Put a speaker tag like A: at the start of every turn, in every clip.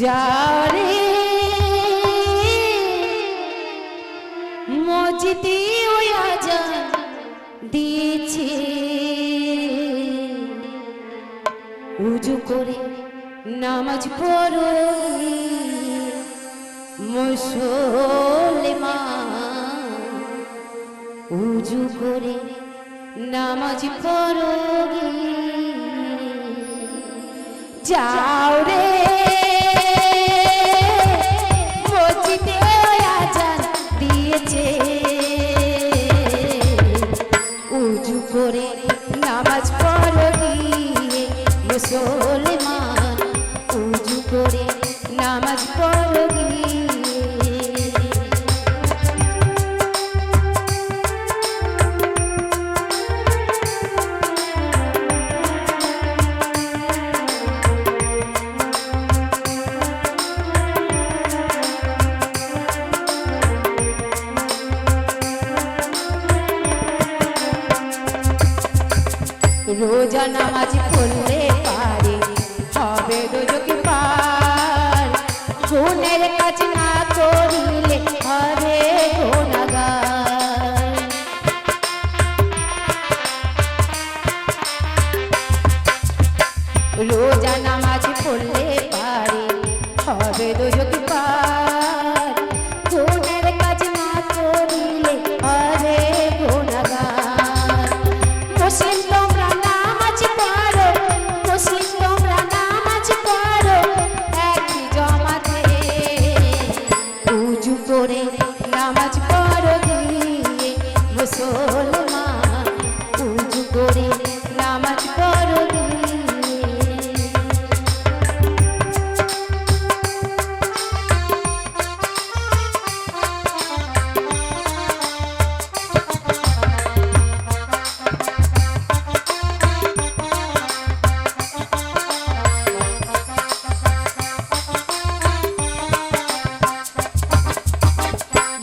A: যারে মসজিদে ওই আজান দিয়েছে উজু করে নামাজ পড়ো মুসলমান উজু করে নামাজ পড়ো যাও রে মসজিদে আজান দিয়েছে উজু করে নামাজ পড়ো গিয়ে মুসলমান উজু করে নামাজ পড়ো গিয়ে रोजा नामाज पढ़ले पारे हबे दोजख पार गुनेर काज ना करिले हबे गुनाहगार रोजा नामाज पढ़ले पारे हबे दोजख पार गुनेर काज ना करिले हबे गुनाहगार मुस्लिम नामाज पढ़ो गিয়ে মুসলমান উজু করে নামাজ পড়ো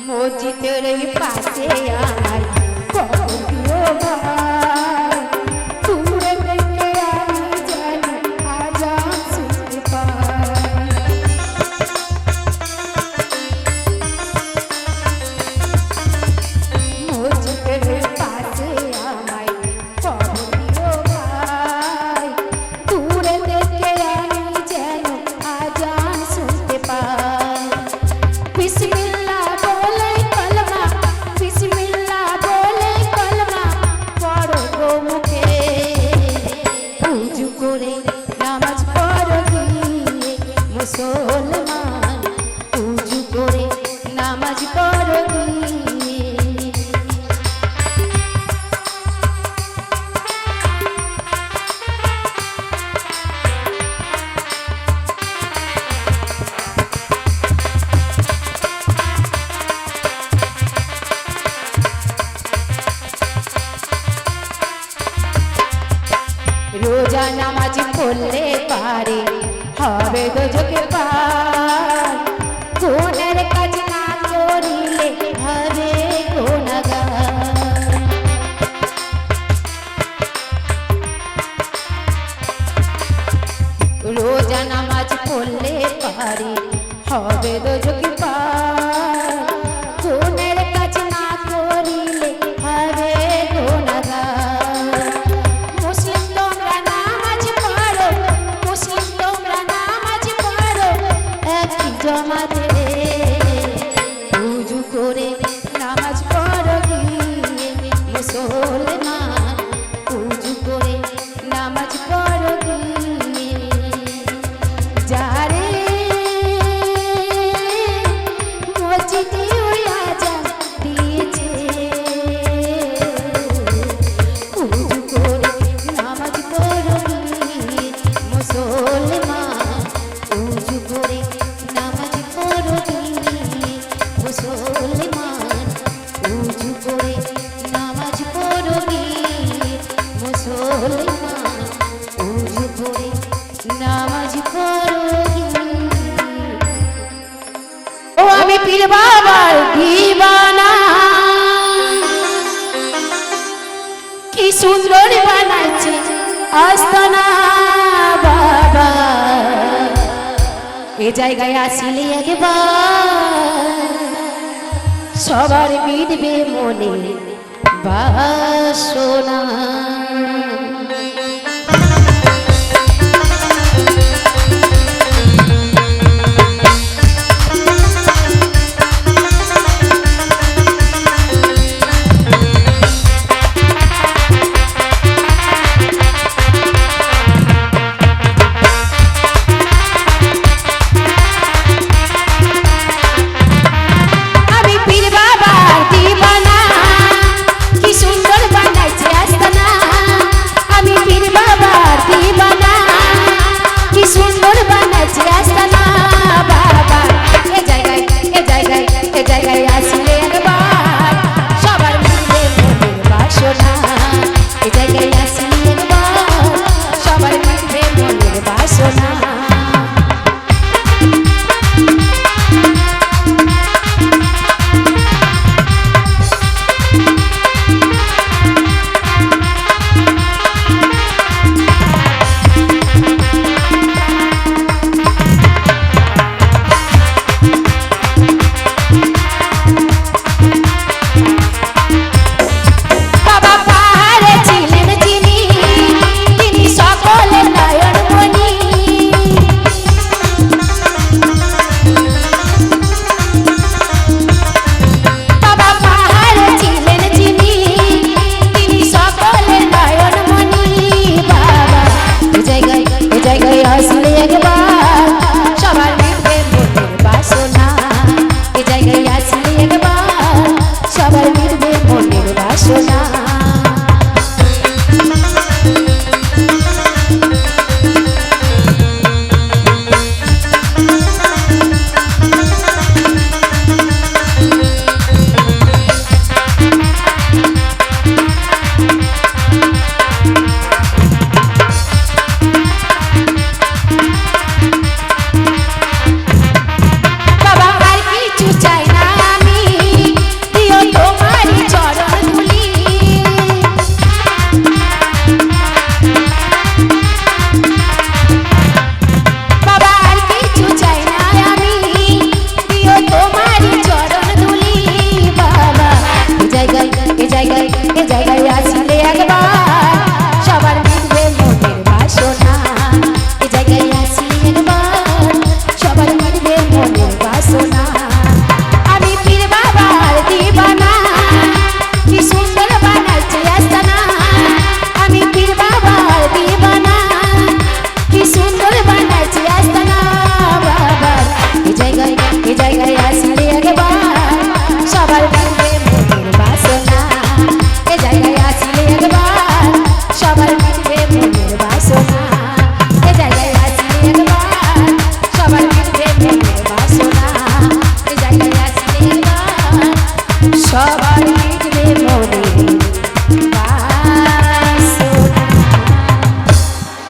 A: মসজিদের পাশে আমার প্রিয় ভাই দূরে থেকে আমি জানি আজান শুনতে পাই মসজিদের পাশে আমার প্রিয় ভাই দূরে থেকে আমি জানি আজান শুনতে পাই বিসমিল্লাহ नामाज पढ़ो गিয়ে मुसलमान उजू करे नामाज पढ़ो रोजा नामाज पढ़ले पारे हबे दोजख पार गुनेर काज ना करिले हबे गुनाहगार रोजा नामाज पढ़ले पारे हबे दोजख पार गुनेर काज ना करिले हबे गुनाहगार जमाते उजू करे नामाज पढ़ो गিয়ে मुसलमान उजू करे नामाज पढ़ो गিয়ে যারে মসজিদে আজান দিয়েছে উজু করে নামাজ পড়ো গিয়ে মুসলমান উজু করে नामाज पढ़ो गিয়ে मुसलमान उजू करे नामाज पढ़ो गিয়ে मुसलमान उजू करे नामाज पढ़ो ओ आमी पीर बाबार दीवाना की सुंदर बनाইছে আস্তানা बाबा এ জায়গায় আসিলে একবার সবার মিটবে মনে বাসনা। সবার মিটবে মনে